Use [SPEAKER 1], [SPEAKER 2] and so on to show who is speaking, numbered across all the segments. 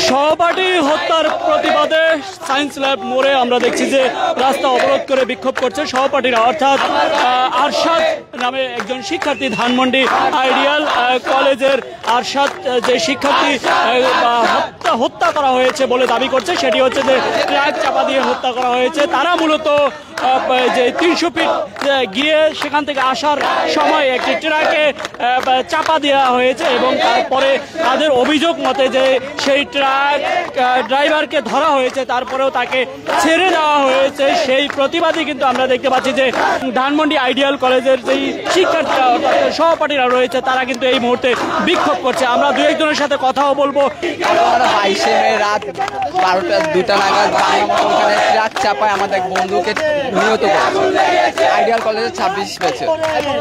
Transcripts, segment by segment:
[SPEAKER 1] সহপাঠী হত্যার প্রতিবাদে সায়েন্স ল্যাব মোড়ে আমরা দেখছি যে রাস্তা অবরোধ করে বিক্ষোভ করছে সহপাঠীরা, অর্থাৎ আরশাদ নামে একজন শিক্ষার্থী, ধানমন্ডি আইডিয়াল কলেজের আরশাদ যে শিক্ষার্থী হত্যা করা হয়েছে বলে দাবি করছে, সেটি হচ্ছে যে ট্রাক চাপা দিয়ে হত্যা করা হয়েছে। তারা মূলত যে 300 ফিট গিয়ে সেখান থেকে আসার সময় একটি ট্রাকে চাপা দেওয়া হয়েছে এবং তারপরে তাদের অভিযোগ মতে যে সেই ট্রাক ড্রাইভারকে ধরা হয়েছে, তারপরেও তাকে ছেড়ে দেওয়া হয়েছে। সেই প্রতিবাদই কিন্তু আমরা দেখতে পাচ্ছি যে ধানমন্ডি আইডিয়াল কলেজের যেই শিক্ষার্থীরা অর্থাৎ সহপাঠীরা রয়েছে তারা কিন্তু এই মুহূর্তে বিক্ষোভ করছে। আমরা দু একজনের সাথে কথাও বলবো।
[SPEAKER 2] 22শে মে রাত 12টা নাগাদ ওখানে ট্রাক চাপায় আমাদের বন্ধুকে নিহত করেছে আইডিয়াল কলেজের 26 ব্যাচে।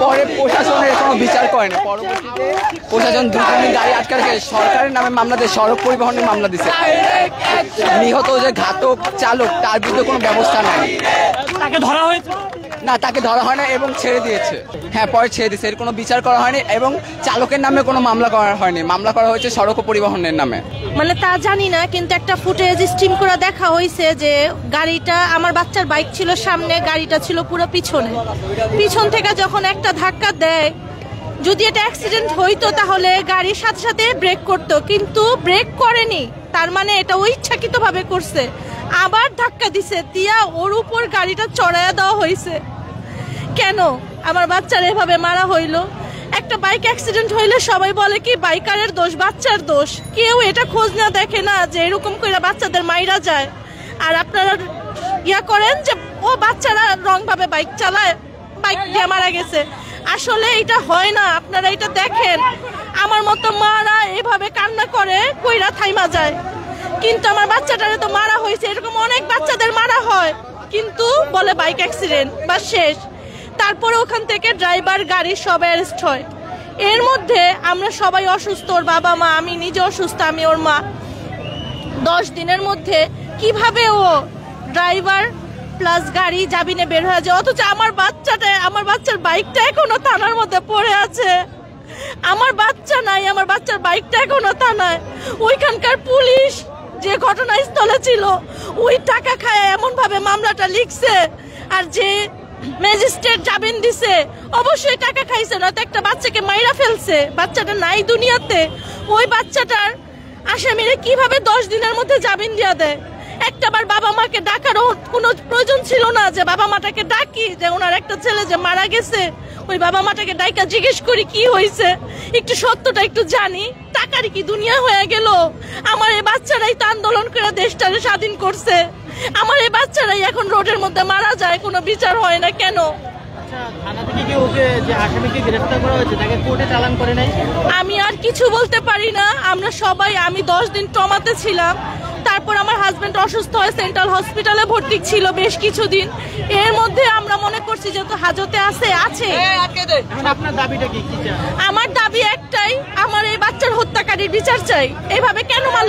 [SPEAKER 2] পরে প্রশাসনের কোনো বিচার করেনি। পরবর্তীতে প্রশাসন 2-3 দিন গাড়ি আটকে রেখে সরকারের নামে মামলা দিয়ে সড়ক পরিবহনের মামলা দিচ্ছে। নিহত যে ঘাতক চালক তার বিরুদ্ধে কোনো ব্যবস্থা নাই।
[SPEAKER 1] তাকে ধরা হয়েছে
[SPEAKER 2] না, তাকে ধরা হয় না এবং ছেড়ে দিয়েছে। হ্যাঁ, পরে ছেড়ে দিয়েছে। এর কোনো বিচার করা হয়নি এবং চালকের নামে কোনো মামলা করা হয়নি। মামলা করা হয়েছে সড়ক পরিবহনের নামে।
[SPEAKER 3] মানে তা জানি না, কিন্তু একটা ফুটেজ স্ট্রিম করে দেখা হয়েছে যে গাড়িটা, আমার বাচ্চার বাইক ছিল সামনে, গাড়িটা ছিল পুরো পিছনে। পিছন থেকে যখন একটা ধাক্কা দেয়, যদি এটা অ্যাক্সিডেন্ট হইতো তাহলে গাড়ির সাথে সাথে ব্রেক করতো, কিন্তু ব্রেক করেনি। তার মানে এটা ও ইচ্ছাকৃতভাবে করছে। আবার ধাক্কা দিছে, দিয়া ওর উপর গাড়িটা চড়াইয়া দেওয়া হয়েছে। কেন আমার বাচ্চার এভাবে মারা হইলো? একটা বাইক অ্যাক্সিডেন্ট হইলে সবাই বলে কি বাইকারের দোষ, বাচ্চার দোষ। কেউ এটা খোঁজ না দেখে না যে এরকম করে বাচ্চাদের মাইরা যায়। আর আপনারা করেন যে ও বাচ্চারা রং ভাবে বাইক চালায়, বাইক দিয়ে মারা গেছে। আসলে এটা হয় না। আপনারা এটা দেখেন, আমার মতো মারা এভাবে কান্না করে কইরা থাইমা যায়, কিন্তু আমার বাচ্চাটারে তো মারা হয়েছে। এরকম অনেক বাচ্চাদের মারা হয়, কিন্তু বলে বাইক অ্যাক্সিডেন্ট বা শেষ। তারপরে ওখান থেকে ড্রাইভার, গাড়ি সব অ্যারেস্ট হয়। এর মধ্যে আমরা সবাই অসুস্থ, ওর বাবা মা, আমি নিজে অসুস্থ, আমি ওর মা। 10 দিনের মধ্যে কিভাবে ও ড্রাইভার প্লাস গাড়ি জামিনে বের হয়ে যায়, অথচ আমার বাচ্চার বাইকটা এখনো থানার মধ্যে পড়ে আছে। আমার বাচ্চা নাই, আমার বাচ্চার বাইকটা এখনো থানায়। ওইখানকার পুলিশ যে ঘটনাস্থলে ছিল ওই টাকা খায় এমন ভাবে মামলাটা লিখছে, আর যে ম্যাজিস্ট্রেট জামিন দিছে অবশ্যই টাকা খাইছে, নয়তো একটা বাচ্চাকে মাইরা ফেলছে। বাচ্চাটা নাই দুনিয়াতে। ওই বাচ্চাটার আসামিরে কিভাবে 10 দিনের মধ্যে জামিন দিয়া দেয়? একটাবার বাবা মাকে ডাকারও কোনো প্রয়োজন ছিল না, যে বাবা মাটাকে ডাকি যে ওনার একটা ছেলে যে মারা গেছে, ওই বাবা মাটাকে ডাইকা জিজ্ঞেস করি কি হয়েছে, একটু সত্যটা একটু জানি। টাকার কি দুনিয়া হয়ে গেল? আমার এই বাচ্চারাই তো আন্দোলন করে দেশটারে স্বাধীন করছে। আমার এই বাচ্চারাই এখন রোডের মধ্যে মারা যায়, কোনো বিচার হয় না কেন? আমি আর কিছু বলতে পারি না। আমরা সবাই, আমি 10 দিন ট্রমাতে ছিলাম। তারপর আমার হাজবেন্ড অসুস্থ হয়ে সেন্ট্রাল হসপিটালে ভর্তি ছিল বেশ কিছুদিন। এর মধ্যে আমরা মনে করছি যেহেতু হাজতে আছে।
[SPEAKER 1] আপনার দাবিটা কি?
[SPEAKER 3] আমার দাবি একটাই, আমার এই বাচ্চার হত্যাকারীর বিচার চাই। এইভাবে কেন মারলো